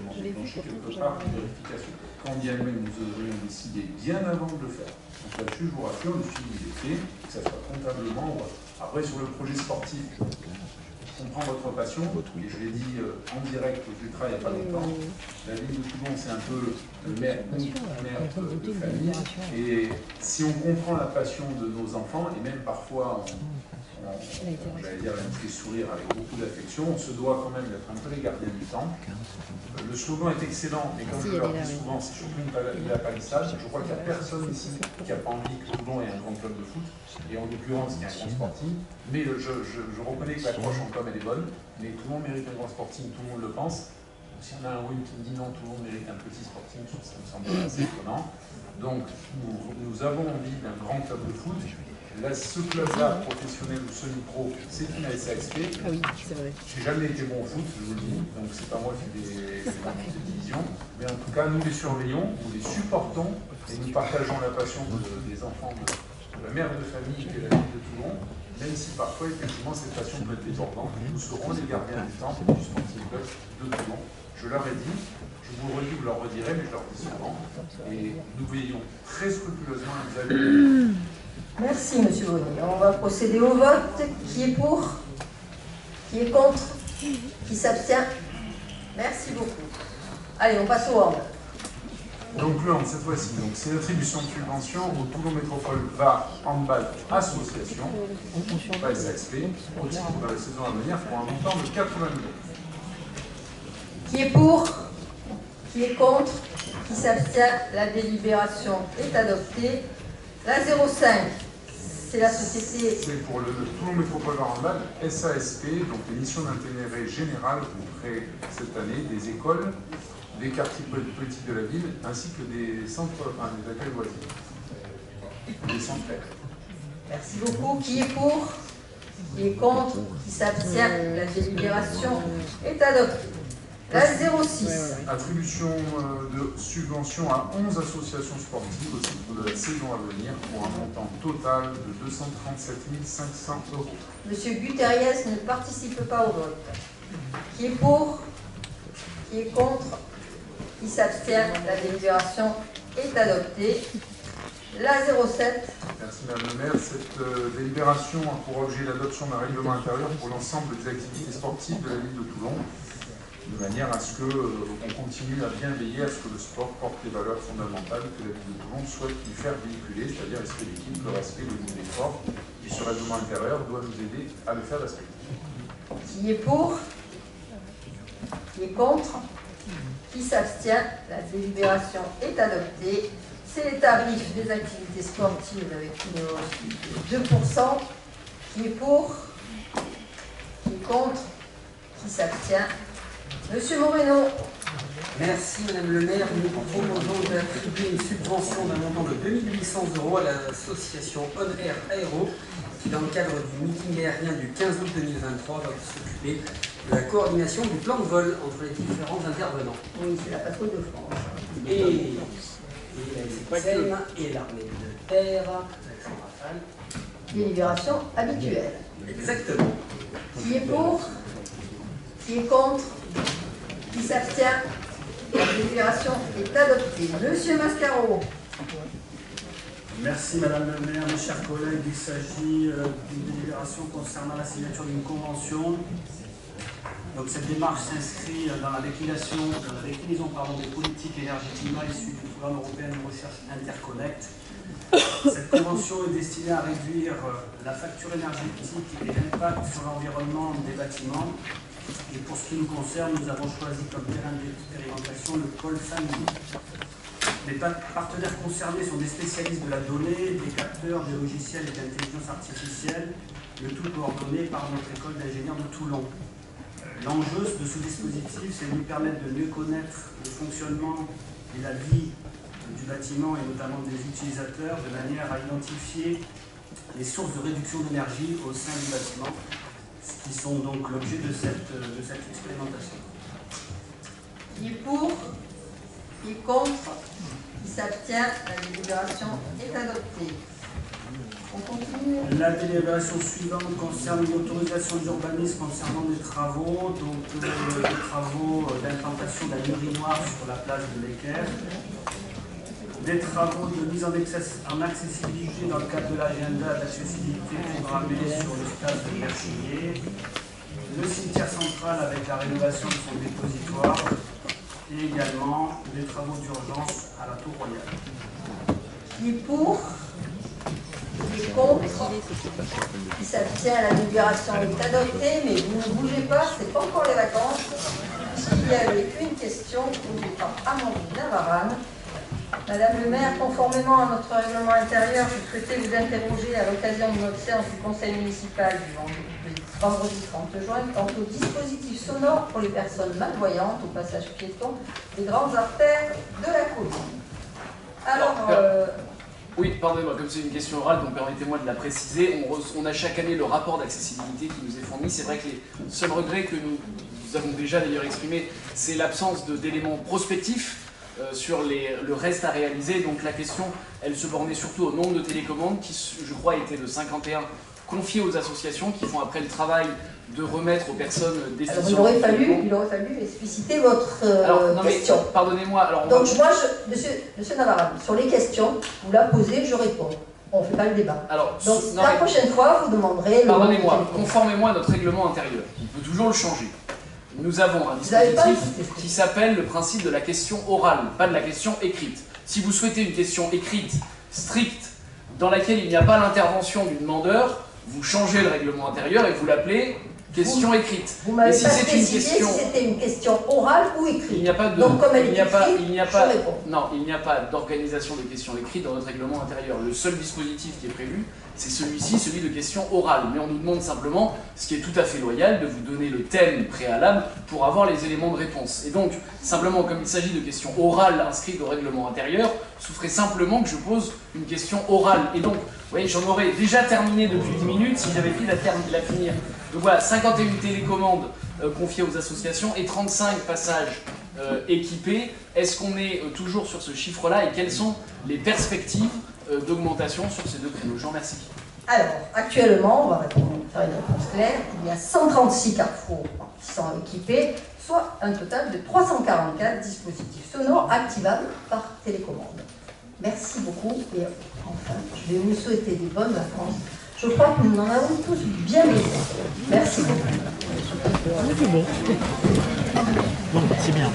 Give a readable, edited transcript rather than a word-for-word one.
également déclenché quelque part une vérification. Quand bien même nous aurions décidé bien avant de le faire. Donc là-dessus, je vous rassure, le suivi est fait, que ce soit comptablement ou après sur le projet sportif. Je comprends votre passion, et je l'ai dit en direct au Ultra il n'y a pas longtemps. La ville de Toulon, c'est un peu le maire de famille. Et si on comprend la passion de nos enfants, et même parfois, j'allais dire, même fait sourire avec beaucoup d'affection, on se doit quand même d'être un peu les gardiens du temps. Le slogan est excellent, mais comme je leur dis souvent, c'est surtout la palissade. Je crois qu'il n'y a personne ici qui n'a pas envie que Toulon ait un grand club de foot, et en l'occurrence, qu'il y ait un grand sporting. Mais je reconnais que l'approche en com, elle est bonne, mais tout le monde mérite un grand sporting, tout le monde le pense. S'il y en a un oui qui me dit non, tout le monde mérite un petit sporting, ça me semble assez étonnant. Donc, nous avons envie d'un grand club de foot. Là, ce club-là, professionnel ou semi-pro, c'est une ASAXP. Ah oui, c'est vrai. J'ai jamais été bon au foot, je vous le dis, donc c'est pas moi qui fais des divisions. Mais en tout cas, nous les surveillons, nous les supportons et nous partageons la passion des enfants de la mère de famille qui est la ville de Toulon, même si parfois, effectivement, cette passion peut être débordante. Nous serons les gardiens du temple du Sporting Club de Toulon. Je leur ai dit, je vous le redis, vous leur redirez, mais je leur dis souvent. Et nous veillons très scrupuleusement à vous. Merci, Monsieur Bonnier. On va procéder au vote. Qui est pour? Qui est contre? Qui s'abstient? Merci beaucoup. Allez, on passe au hand. Donc le hand, cette fois-ci, c'est l'attribution de subvention au Toulon Métropole VAR Handball Association, pas SAXP, au titre de la saison à venir pour un montant de 80 millions. Qui est pour? Qui est contre? Qui s'abstient? La délibération est adoptée. La 05, c'est la société... C'est pour le Toulon Métropole VAR Handball SASP, donc les missions d'intérêt général auprès cette année des écoles, des quartiers politiques de la ville, ainsi que des centres, enfin des accueils loisirs, des centres. Merci beaucoup. Qui est pour? Qui est contre? Qui s'abstient? La délibération est adoptée. La 06. Attribution de subvention à 11 associations sportives au titre de la saison à venir pour un montant total de 237 500 €. Monsieur Guterres ne participe pas au vote. Qui est pour? Qui est contre? Qui s'abstient? La délibération est adoptée. La 07. Merci Madame le maire. Cette délibération a pour objet l'adoption d'un règlement intérieur pour l'ensemble des activités sportives de la ville de Toulon, de manière à ce qu'on continue à bien veiller à ce que le sport porte les valeurs fondamentales que la ville de Toulon souhaite lui faire véhiculer, c'est-à-dire l'esprit d'équipe, le respect, le goût de l'effort. Et ce règlement intérieur doit nous aider à le faire respecter. Qui est pour? Qui est contre? Qui s'abstient? La délibération est adoptée. C'est les tarifs des activités sportives avec une hausse de 2%. Qui est pour? Qui est contre? Qui s'abstient? Monsieur Moreno. Merci Madame le maire. Nous proposons d'attribuer une subvention d'un montant de 2 800 € à l'association On Air Aéro qui, dans le cadre du meeting aérien du 15 août 2023, va s'occuper de la coordination du plan de vol entre les différents intervenants. Oui, c'est la patrouille de France. Et la SNCM et l'armée de terre, l'accent rafale. Délibération habituelle. Exactement. Qui est pour? Qui est contre? Qui s'abstient? La délibération est adoptée. Monsieur Mascaro. Merci Madame le maire, mes chers collègues. Il s'agit d'une délibération concernant la signature d'une convention. Donc cette démarche s'inscrit dans la déclinaison des politiques énergie-climat issues du programme européen de recherche Interconnect. Cette convention est destinée à réduire la facture énergétique et l'impact sur l'environnement des bâtiments. Et pour ce qui nous concerne, nous avons choisi comme terrain d'expérimentation le pôle famille. Les partenaires concernés sont des spécialistes de la donnée, des capteurs, des logiciels et d'intelligence artificielle, le tout coordonné par notre école d'ingénieurs de Toulon. L'enjeu de ce dispositif, c'est de nous permettre de mieux connaître le fonctionnement et la vie du bâtiment et notamment des utilisateurs, de manière à identifier les sources de réduction d'énergie au sein du bâtiment, qui sont donc l'objet de cette expérimentation. Qui est pour? Qui est contre? Qui s'abstient? La délibération est adoptée. On continue. La délibération suivante concerne l'autorisation d'urbanisme concernant des travaux, donc des travaux d'implantation d'un urinoir sur la plage de l'Équerre, des travaux de mise en accessibilité dans le cadre de l'agenda d'accessibilité programmé sur l'espace de Berchillier, le cimetière central avec la rénovation de son dépositoire et également des travaux d'urgence à la Tour Royale. Qui est pour? Qui est contre? Qui s'abstient? La délibération est adoptée, mais vous ne bougez pas, c'est pas encore les vacances, puisqu'il y avait une question posée par Amandine Navarane. Madame le maire, conformément à notre règlement intérieur, je souhaitais vous interroger à l'occasion de notre séance du conseil municipal du vendredi 30 juin quant au dispositif sonore pour les personnes malvoyantes au passage piéton des grandes artères de la commune. Alors, oui, pardonnez-moi, comme c'est une question orale, donc permettez-moi de la préciser. On a chaque année le rapport d'accessibilité qui nous est fourni. C'est vrai que les seuls regrets que nous avons déjà d'ailleurs exprimés, c'est l'absence d'éléments prospectifs sur le reste à réaliser. Donc la question, elle se bornait surtout au nombre de télécommandes qui, je crois, étaient de 51, confiées aux associations qui font après le travail de remettre aux personnes des alors il aurait fallu expliciter votre question. Pardonnez-moi. Donc moi, monsieur Navarane, sur les questions, vous la posez, je réponds. On ne fait pas le débat. Alors, donc la prochaine fois, vous demanderez... Pardonnez-moi, conformément à notre règlement intérieur, on peut toujours le changer. Nous avons un dispositif qui s'appelle le principe de la question orale, pas de la question écrite. Si vous souhaitez une question écrite, stricte, dans laquelle il n'y a pas l'intervention du demandeur, vous changez le règlement intérieur et vous l'appelez question écrite. Vous m'avez pas spécifié si c'était une question orale ou écrite. Il n'y a pas de... Donc comme elle est écrite, je réponds. Non, il n'y a pas d'organisation de questions écrites dans notre règlement intérieur. Le seul dispositif qui est prévu, c'est celui-ci, celui de questions orales. Mais on nous demande simplement, ce qui est tout à fait loyal, de vous donner le thème préalable pour avoir les éléments de réponse. Et donc, simplement, comme il s'agit de questions orales inscrites au règlement intérieur, souffrez simplement que je pose une question orale. Et donc, vous voyez, j'en aurais déjà terminé depuis 10 minutes si j'avais pris la finir. Donc voilà, 51 télécommandes confiées aux associations et 35 passages équipés. Est-ce qu'on est toujours sur ce chiffre-là et quelles sont les perspectives d'augmentation sur ces deux créneaux? Je vous remercie. Alors, actuellement, on va faire une réponse claire. Il y a 136 carrefours qui sont équipés, soit un total de 344 dispositifs sonores activables par télécommande. Merci beaucoup et enfin, je vais vous souhaiter des bonnes vacances. Je crois que nous en avons tous bien besoin. Merci beaucoup. Bon, c'est bien.